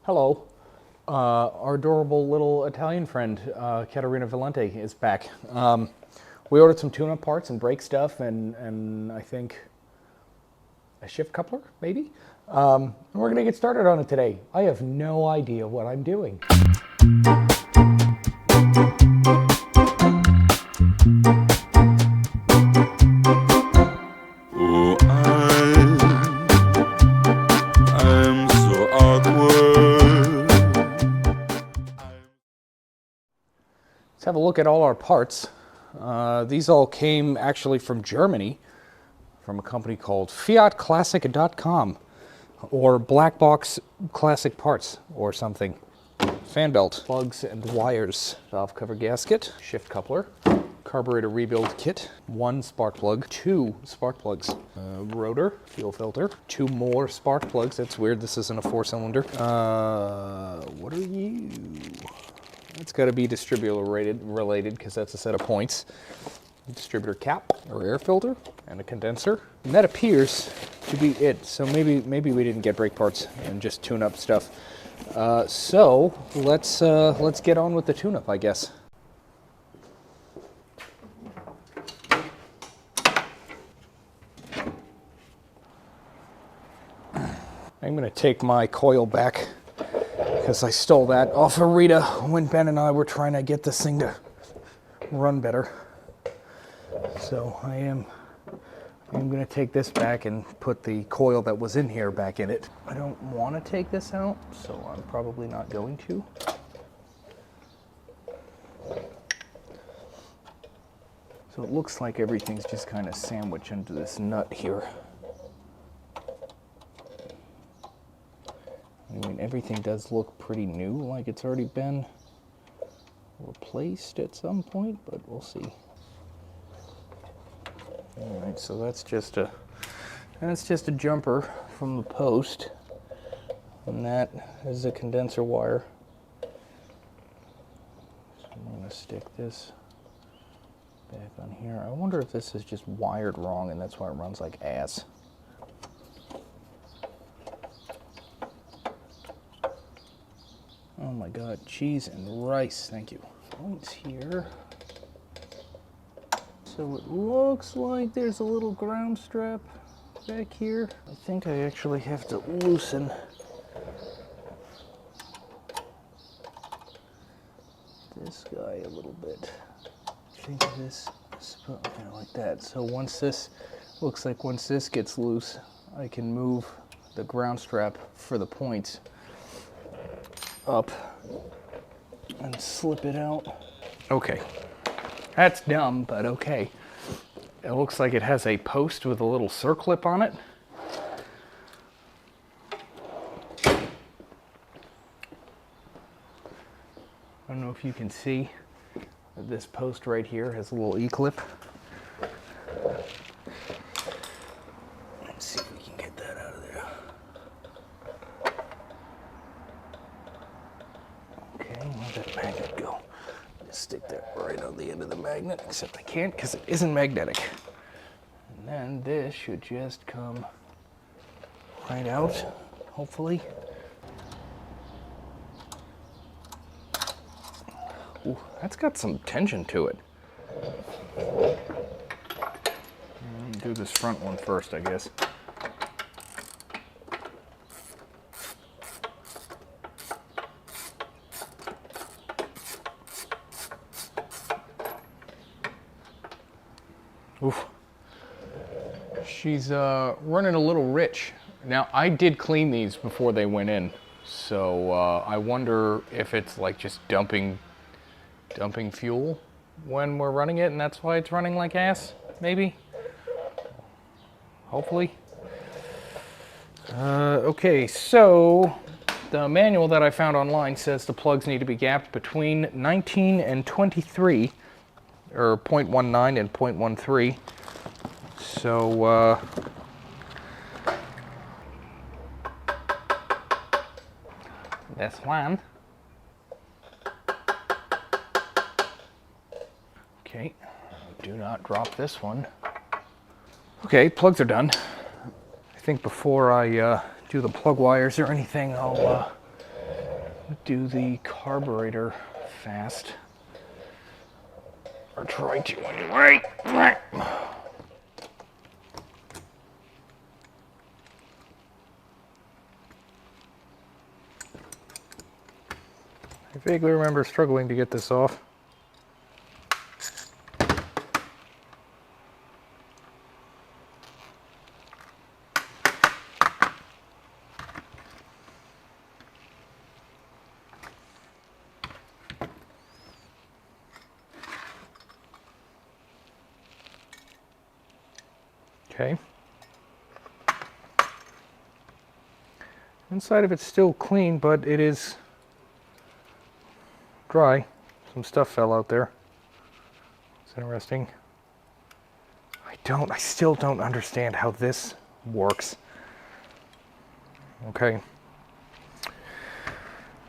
Hello. Our adorable little Italian friend, Caterina Valente, is back. We ordered some tune-up parts and brake stuff and I think a shift coupler, maybe? We're going to get started on it today. I have no idea what I'm doing. I'm so awkward. Let's have a look at all our parts. These all came actually from Germany, from a company called fiatclassic.com or Black Box Classic Parts or something. Fan belt, plugs and wires, valve cover gasket, shift coupler, carburetor rebuild kit, 1 spark plug, 2 spark plugs, rotor, fuel filter, 2 more spark plugs. That's weird, this isn't a 4-cylinder. What are you? It's got to be distributor related because that's a set of points. Distributor cap or air filter and a condenser. And that appears to be it. So maybe we didn't get brake parts and just tune up stuff. So let's get on with the tune-up, I guess. I'm gonna take my coil back because I stole that off of Rita when Ben and I were trying to get this thing to run better. So I'm gonna take this back and put the coil that was in here back in it. I don't want to take this out, so I'm probably not going to. So it looks like everything's just kind of sandwiched into this nut here. I mean, everything does look pretty new, like it's already been replaced at some point, but we'll see. All right, so that's just a jumper from the post, and that is a condenser wire. So I'm going to stick this back on here. I wonder if this is just wired wrong, and that's why it runs like ass. Oh my God, cheese and rice, thank you. Points here. So it looks like there's a little ground strap back here. I think I actually have to loosen this guy a little bit. I think this is kind of like that. So once this gets loose, I can move the ground strap for the points up and slip it out. Okay. That's dumb, but okay. It looks like it has a post with a little circlip on it. I don't know if you can see that this post right here has a little E-clip. Let's see if we can get that out of there. Okay, where'd that magnet go? Stick that right on the end of the magnet, except I can't because it isn't magnetic. And then this should just come right out, hopefully. Ooh, that's got some tension to it. Do this front one first, I guess. Oof. She's running a little rich. Now, I did clean these before they went in, so I wonder if it's like just dumping fuel when we're running it, and that's why it's running like ass, maybe? Hopefully. Okay, so the manual that I found online says the plugs need to be gapped between 19 and 23. Or 0.19 and 0.13. So, this one. Okay, do not drop this one. Okay, plugs are done. I think before I do the plug wires or anything, I'll do the carburetor fast. Or try to anyway. I vaguely remember struggling to get this off. Okay. Inside of it's still clean, but it is dry. Some stuff fell out there. It's interesting. I still don't understand how this works. Okay.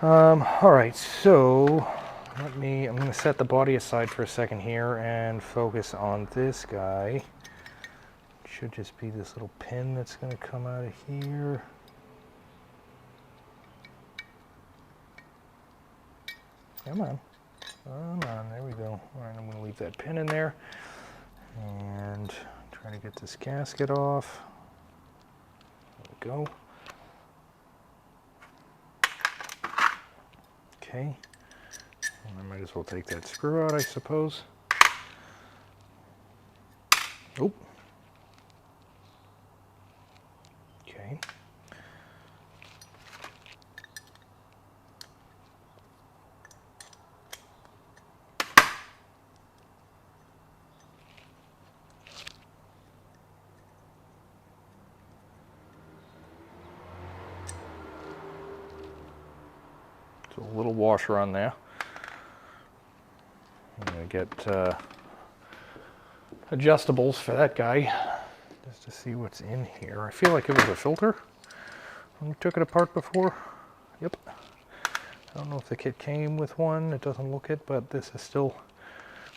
All right, so I'm going to set the body aside for a second here and focus on this guy. Should just be this little pin that's going to come out of here. Come on. Come on, there we go. All right, I'm going to leave that pin in there and try to get this gasket off. There we go. Okay. And I might as well take that screw out, I suppose. Oop. Okay. So a little washer on there. I'm going to get adjustables for that guy just to see what's in here. I feel like it was a filter when we took it apart before. Yep. I don't know if the kit came with one. It doesn't look it, but this is still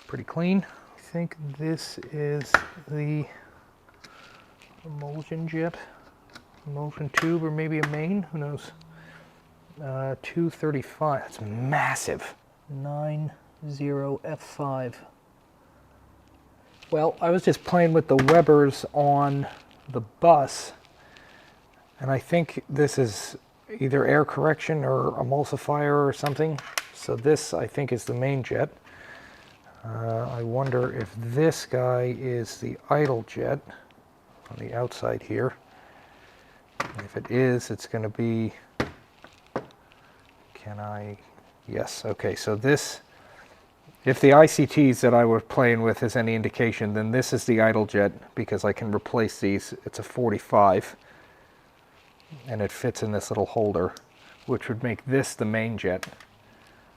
pretty clean. I think this is the emulsion jet, emulsion tube, or maybe a main. Who knows? 235. That's massive. 90F5. Well, I was just playing with the Webers on the bus, and I think this is either air correction or emulsifier or something. So this, I think, is the main jet. I wonder if this guy is the idle jet on the outside here. If it is, it's going to be... Yes, okay, so this, if the ICTs that I was playing with is any indication, then this is the idle jet, because I can replace these. It's a 45, and it fits in this little holder, which would make this the main jet.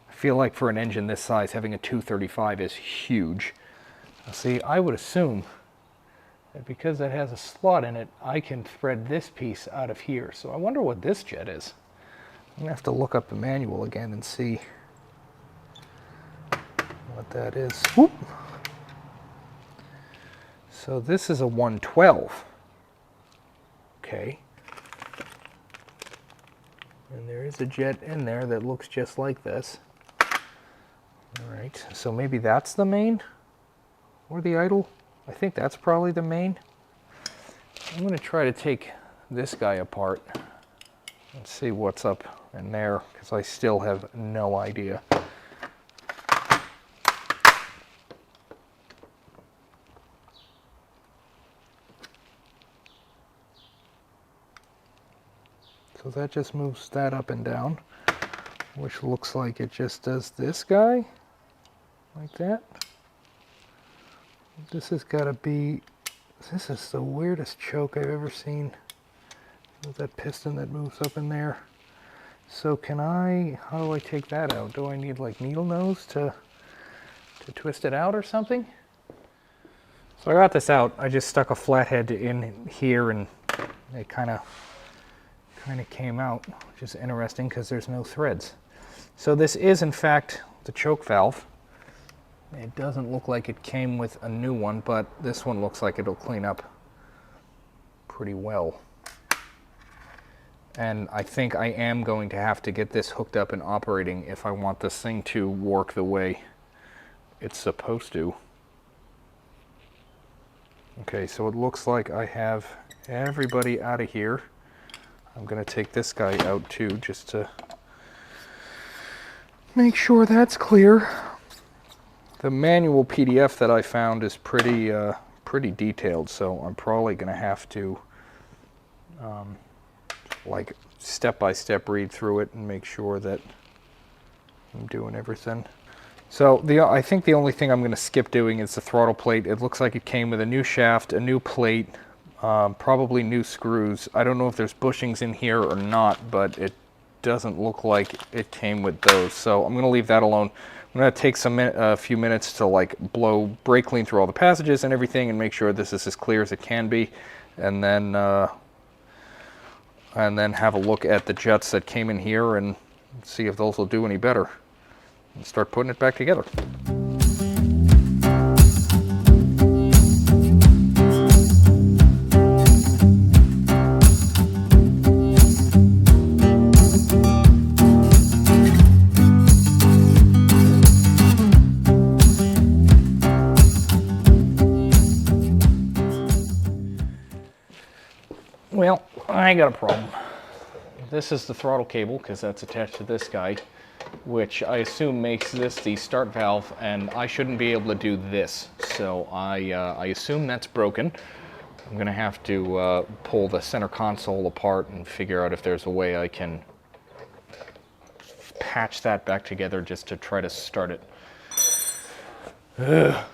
I feel like for an engine this size, having a 235 is huge. Now see, I would assume that because it has a slot in it, I can thread this piece out of here. So I wonder what this jet is. I'm going to have to look up the manual again and see what that is. Whoop. So this is a 112. Okay. And there is a jet in there that looks just like this. All right, so maybe that's the main or the idle. I think that's probably the main. I'm going to try to take this guy apart and see what's up in there, because I still have no idea. So that just moves that up and down, which looks like it just does this guy, like that. This has got to be, this is the weirdest choke I've ever seen. With that piston that moves up in there. So can I, how do I take that out? Do I need like needle nose to twist it out or something? So I got this out. I just stuck a flathead in here and it kind of came out, which is interesting because there's no threads. So this is in fact the choke valve. It doesn't look like it came with a new one, but this one looks like it'll clean up pretty well. And I think I am going to have to get this hooked up and operating if I want this thing to work the way it's supposed to. Okay, so it looks like I have everybody out of here. I'm going to take this guy out too, just to make sure that's clear. The manual PDF that I found is pretty detailed, so I'm probably going to have to like step-by-step read through it and make sure that I'm doing everything. So I think the only thing I'm going to skip doing is the throttle plate. It looks like it came with a new shaft, a new plate, probably new screws. I don't know if there's bushings in here or not, but it doesn't look like it came with those. So I'm going to leave that alone. I'm going to take a few minutes to like blow brake clean through all the passages and everything and make sure this is as clear as it can be. And then have a look at the jets that came in here and see if those will do any better. And start putting it back together. Well, I got a problem. This is the throttle cable, because that's attached to this guy, which I assume makes this the start valve, and I shouldn't be able to do this. So I assume that's broken. I'm going to have to pull the center console apart and figure out if there's a way I can patch that back together just to try to start it. Ugh.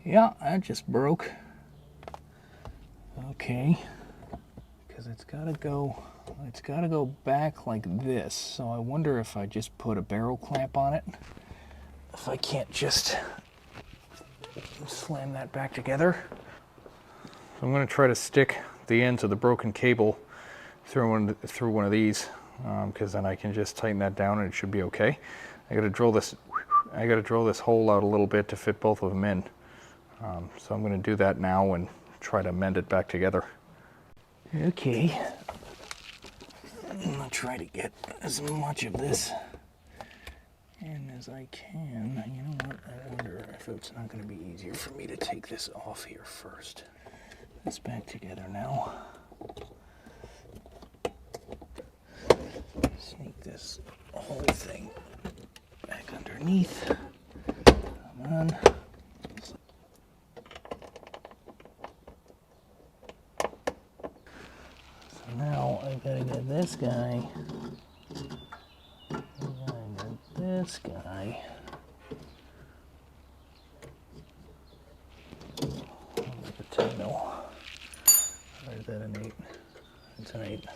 Yeah, that just broke. Okay, because it's got to go back like this. So I wonder if I just put a barrel clamp on it, if I can't just slam that back together. So I'm going to try to stick the ends of the broken cable through one of these, because then I can just tighten that down and it should be okay. I got to drill this hole out a little bit to fit both of them in. So I'm going to do that now and try to mend it back together. Okay, I'm going to try to get as much of this in as I can. You know what, I wonder if it's not going to be easier for me to take this off here first. It's back together now. Sneak this whole thing back underneath. Come on. Now I gotta get this guy. I gotta get this guy. Like a 10 mil. Or is that an 8? It's an 8.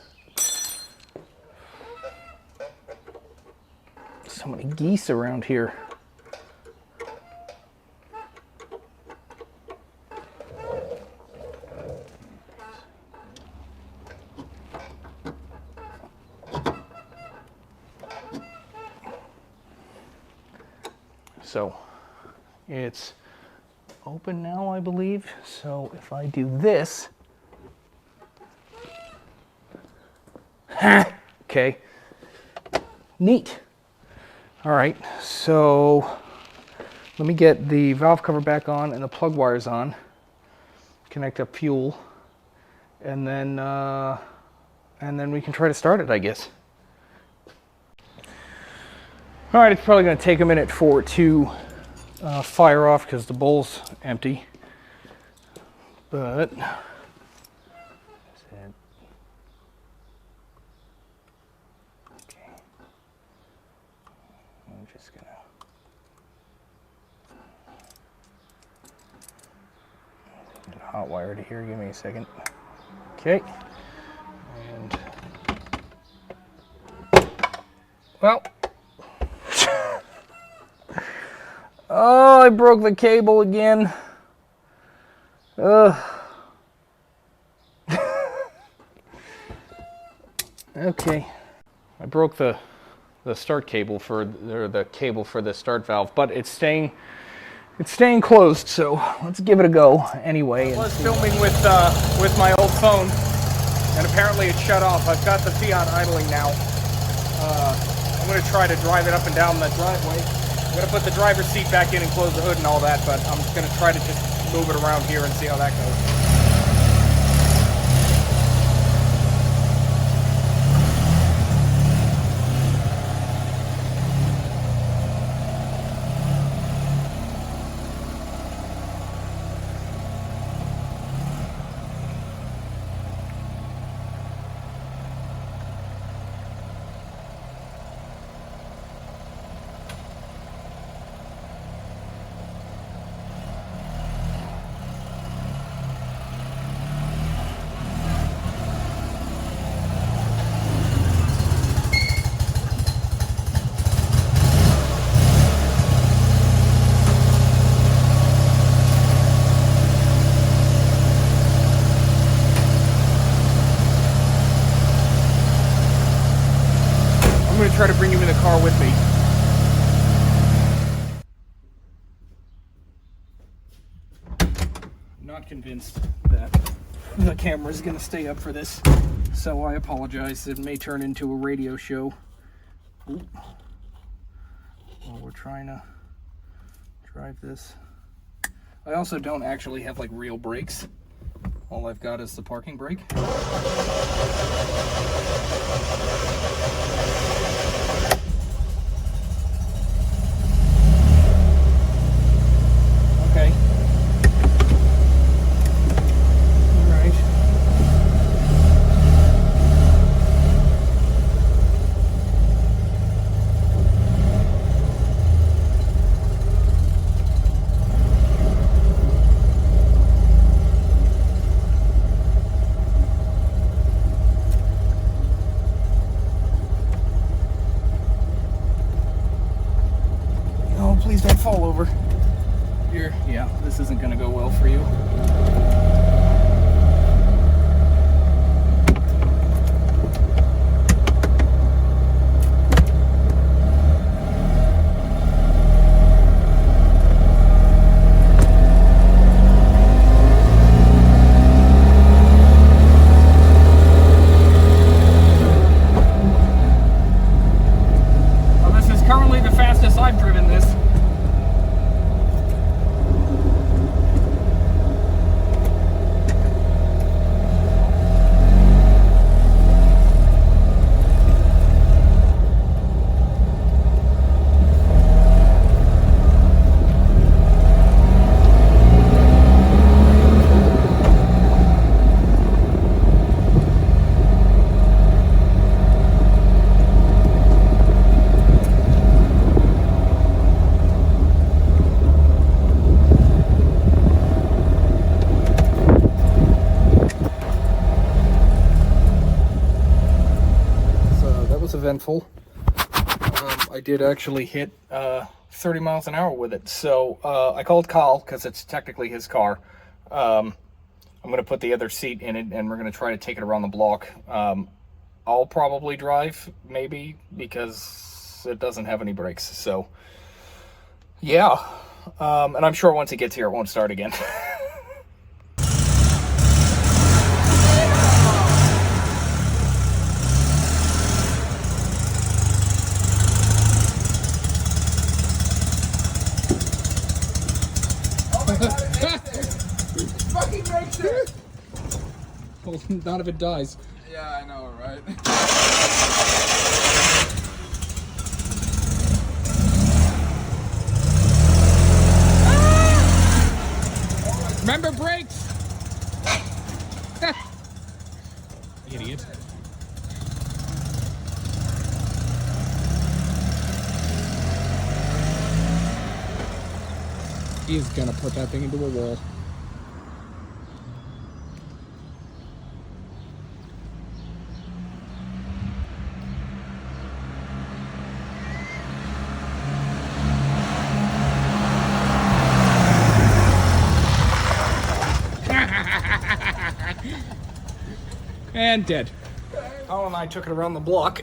So many geese around here. So it's open now, I believe. So if I do this, okay, neat. All right, so let me get the valve cover back on and the plug wires on, connect up fuel, and then we can try to start it, I guess. All right, it's probably going to take a minute for it to fire off because the bowl's empty. But okay, I'm just gonna get a hot wire to here. Give me a second. Okay, and well. Oh, I broke the cable again. Okay, I broke the the start cable for, or the cable for the start valve, but it's staying closed, so let's give it a go anyway. I was filming with my old phone, and apparently it shut off. I've got the Fiat idling now. I'm going to try to drive it up and down the driveway. I'm going to put the driver's seat back in and close the hood and all that, but I'm going to try to just move it around here and see how that goes. I'm going to try to bring him in the car with me. Not convinced that the camera is going to stay up for this, so I apologize. It may turn into a radio show. Ooh. While we're trying to drive this. I also don't actually have like real brakes. All I've got is the parking brake. Okay. All right. Oh, please don't fall over. Yeah, this isn't going to go well for you. Well, this is currently the fastest I've driven this. Eventful. I did actually hit 30 miles an hour with it, so I called Kyle because it's technically his car. I'm going to put the other seat in it and we're going to try to take it around the block. I'll probably drive, maybe, because it doesn't have any brakes, so yeah. And I'm sure once it gets here it won't start again. Fucking makes it! Well, not if it dies. Yeah, I know, right? Remember brakes! Idiot. He's gonna put that thing into a wall. And dead. Kyle and I took it around the block,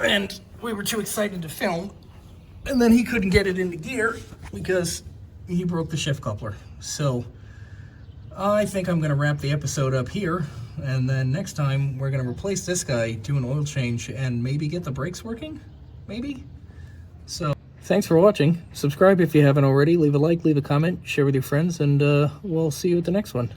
and we were too excited to film, and then he couldn't get it into gear because he broke the shift coupler. So I think I'm going to wrap the episode up here, and then next time we're going to replace this guy, do an oil change, and maybe get the brakes working? Maybe? So thanks for watching. Subscribe if you haven't already. Leave a like, leave a comment, share with your friends, and we'll see you at the next one.